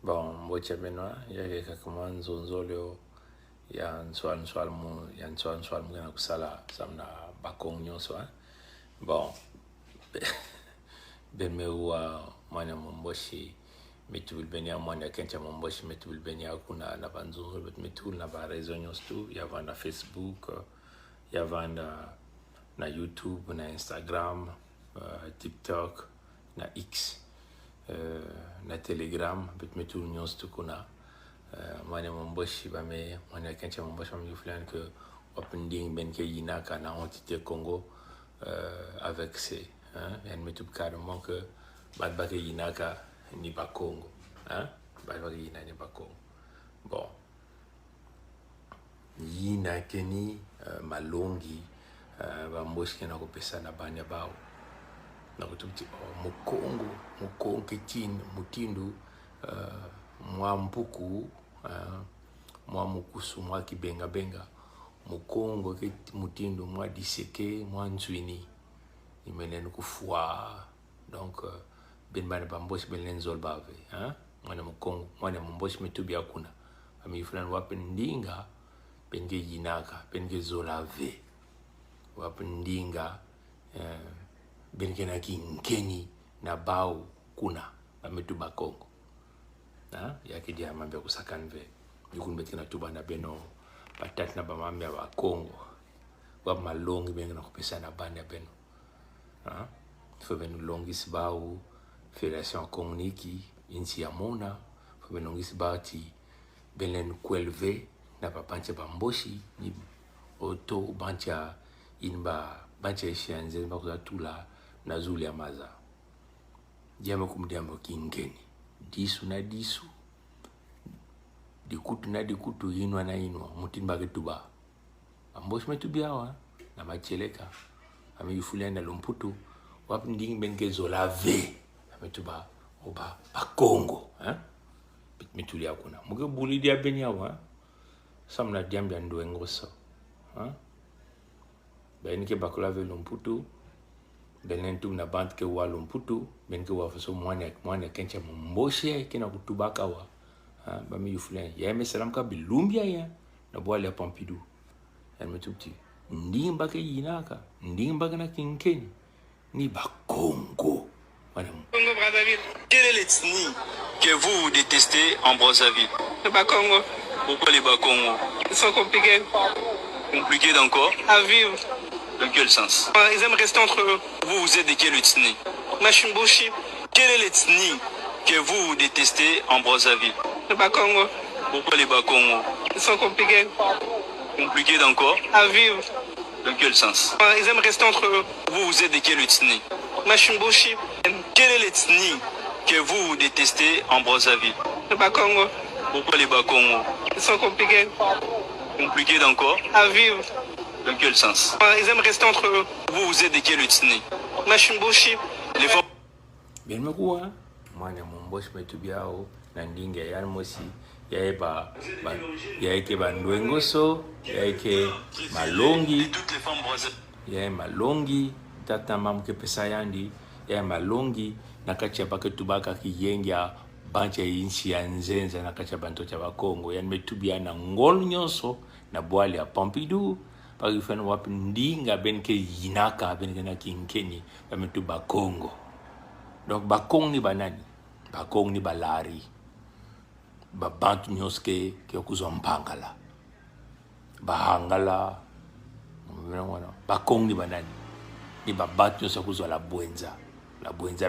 Bon, mbocha benwa yake kakama nzonzo leo ya nswal mgana kusala samna bakong nyonso bon ben me wa mwana mboshi metul benia mwana kencha mboshi metul benia kuna na banzonzo bet metul na ba rezo nyonso tu ya vanda Facebook ya vanda na YouTube na Instagram TikTok na X na Telegram bet metul nyonso tu kuna mwana mboshi bame mwana kencha mboshi bame fulani que opending ben ke yinaka na entité Congo avec ces en metup carrément que bad bake yinaka ni ba Congo bad bake yinaka ni ba Congo bon yinaka ni malongi bamboshi kena kopesa na banya bao na kututi mukongo ketin mutindu mwa mpuku mwa mukusu mwa kibenga benga mukongo ke mutindu mwa diseke mwa nzwini imenen kufua donc ben bana bamboshi ben lenzol bave mwana mukongo mwana mboshi metubi akuna ami fulani wapendinga benge yinaka benge zolave wapendinga benge na kinkeni na bao kuna ametuba Kongo yake dia mambe kusakanve yukun betina tuba na beno patat na bamambe wa Kongo wa malongi benga na kupesa na banda beno fo beno longis bau Fédération Communiki insi ya mona fo beno longis bauti benen kwelve na papanche bamboshi ni oto bancha inba bancha ishianze bakuza tula na zuli ya maza diamo kumdiamo kingeni disu na disu dikutu na dikutu inwa na inwa mutimba ketuba amboshi metubiawa na macheleka ameyufulia na lumputu wapi ndingi benke zolave ametuba oba Kongo mitulia kuna muge bulidi ya benyawa samna diambia nduengoso benike bakulave lumputu benentu na band ke wa lumputu benke wa faso mwana kencha mboshi kina kutubaka wa bami yufulia ya mesalam ka bilumbia ya na bwale ya Pompidou en metupti ndimba ke yinaka ndimba na kinkeni ni ba Congo Congo Brazzaville. Quelle est l'ethnie que vous détestez en Brazzaville? Le Bas-Congo. Pourquoi les Bas-Congo? Ils sont compliqués Compliqués d'encore? à vivre. Dans quel sens? Ils aiment rester entre eux. Vous êtes de quelle ethnie? Machimboshi. Quelle est l'ethnie que vous détestez en Brazzaville? Le Bas-Congo. Pourquoi les Bas-Congo? Ils sont compliqués Compliqués d'encore? à vivre. Dans quel sens? Ils aiment rester entre eux. Vous êtes de quelle ethnie? Machimboshi. Quelle est l'ethnie que vous détestez en Brazzaville? Le Bas-Congo. Pourquoi les Bas-Congo? Ils sont compliqués Compliqués d'encore? à vivre. Dans quel sens? Ils aiment rester entre eux. Vous êtes de quelle ethnie? Machimboshi. Les femmes. bien mekuwa mwana mboshi metubiao na ndinga ya mosi yaeke bandwengoso yaeke malongi Toutes les femmes brazzavillaises. yae malongi tata mamke pesa yandi yae malongi na kacha bake tubaka kiyengia bancha inchi ya nzenza na kacha banto cha Bakongo yani metubia na ngol nyonso na bwali ya Pompidou pakifana wapi ndinga benke yinaka benke na kinkeni bametuba Kongo donc Bakong ni banani Bakong ni balari babantu nyoske ke kuzwa mpangala bahangala Bakong ni banani ni babantu nyoske kuzwa la bwenza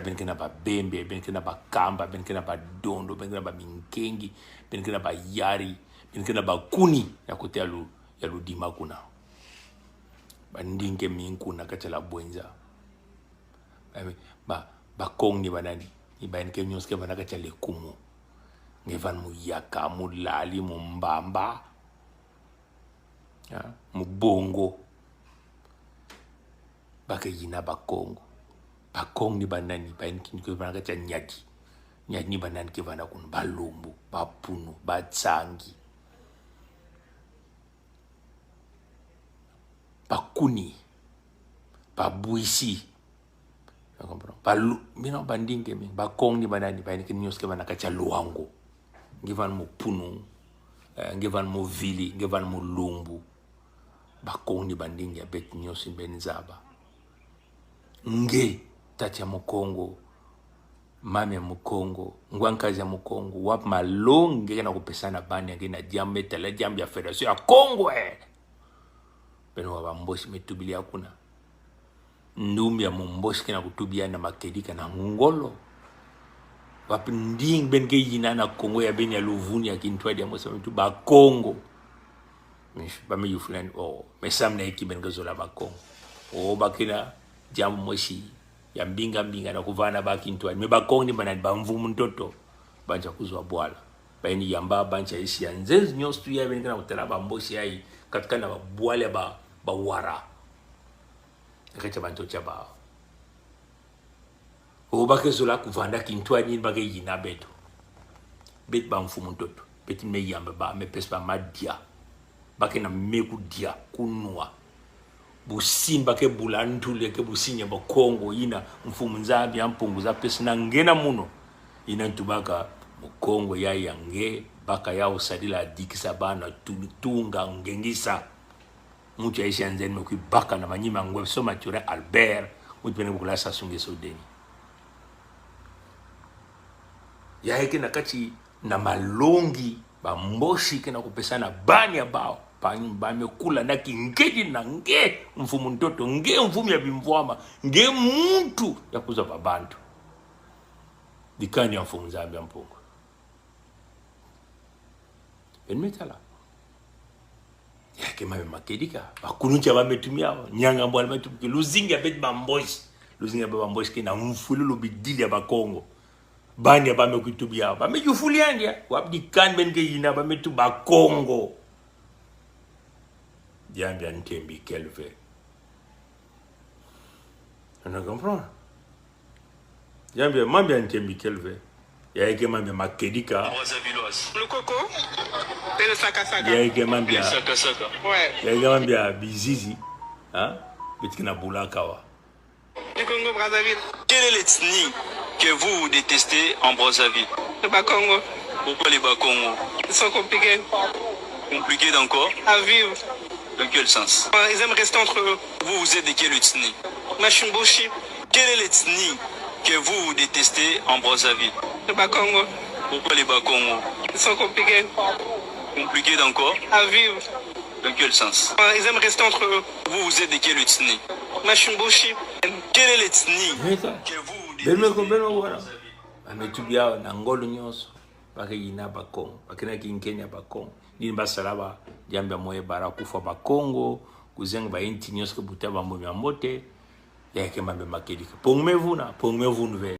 benke na babembe benke na bakamba benke na badondo benke na baminkengi benke na bayari benke na bakuni ya kote ya ludima kuna bandinge minkuna kacha la bwenza Bakong ni banani ni benke nyoske banaka cha lekumu ngevan muyaka mulali mumbamba mubongo baka yina Bakongo Bakong ni banani benke nyoske banaka cha nyaki ni banani ke bana kun balumbu bapunu batsangi bakuni babuisi Balu, mina bandinge mi Bakong ni banani bani kinyo ske banaka cha luango ngevan mo punu ngevan mo vili ngevan mo lumbu bakongo bandingi ya bet nyosi benzaba nge tati ya Mukongo mami ya Mukongo ngwankazi ya Mukongo wap malonge na kupesana bani ya gina jambe tala jambe ya federation ya Kongo beno wabamboshi metubili hakuna ndumbi ya mumboshi kena kutubia na makedika na ngolo wap nding benke yina na Kongo ya beni ya luvuni ya kintwadi ya mosa mitu ba Kongo bame yufulani mesamna iki benke zola ba Kongo bakina jamu moshi ya mbinga na kuvana bakintwadi me ba Kongo ni banani bamvumu ntoto banja kuzwa bwala baini yamba banja isi ya nzenzi nyostu ya benke na kutela bamboshi ya katika na bwale ba wara kacha banto chaba bakezola kuvanda kintwadi bake yina beto bet ba mfumu ntoto beti me yamba ba me pespa madia bake na meku dia kunwa busimba ke bulantule ke businya ba Kongo ina mfumu nzabi ampunguza pesa na ngena muno ina ntubaka Kongo ya yange baka ya usadila dikisa bana tunga ngengisa mutu ya ishi anzeni mekui baka na manyima ngwe so mature Albert mutu pene kukula sasunge sodeni ya heke na kati na malongi ba mboshi kena kupesana bani ya bao ba mekula na kingeji na nge mfumu ntoto nge mfumu ya bimvwama nge muntu ya kuza babantu dikani ya mfumu Nzambi ya mpungu benmetala yake mame makedika bakununcha bametumia nyanga mbwana batumiki luzinga bet bamboshi luzinga bamboshi kena mfululu bidili ya Bakongo bani ya bame kutubia bamejufuliandia wabdi kan benke yina bametu Bakongo Diambia Ntembi Kelve on a compris Diambia Mambia Ntembi Kelve yake mambia makedika Le coco et le saka-saka. yake mambia Saka-saka. Ouais. yake mambia bizizi betikina bulakawa Du Congo-Brazzaville. Quelle est l'ethnie que vous détestez en Brazzaville? Le Bas-Congo. Pourquoi les Bas-Congo? Ils sont compliqués Compliqué d'encore? à vivre. Dans quel sens? Ils aiment rester entre eux. Vous êtes de quelle ethnie? Machimboshi. Quelle est l'ethnie que vous détestez en Brazzaville? Le Bas-Congo. Pourquoi les Bas-Congo? Ils sont compliqués Compliqué d'encore? à vivre. Dans quel sens? Ils aiment rester entre eux. Vous êtes de quelle ethnie? Machimboshi. Quelle est l'ethnie que vous détestez? benme wana ametubia na ngolo nyonso bake yina Bakongo bakina kinkenya Bakongo nini basalaba Diambia moye bara kufa Bakongo kuzenga ba inti nyonso ke buta bambo mbote yake mambe makedika pongmevuna ve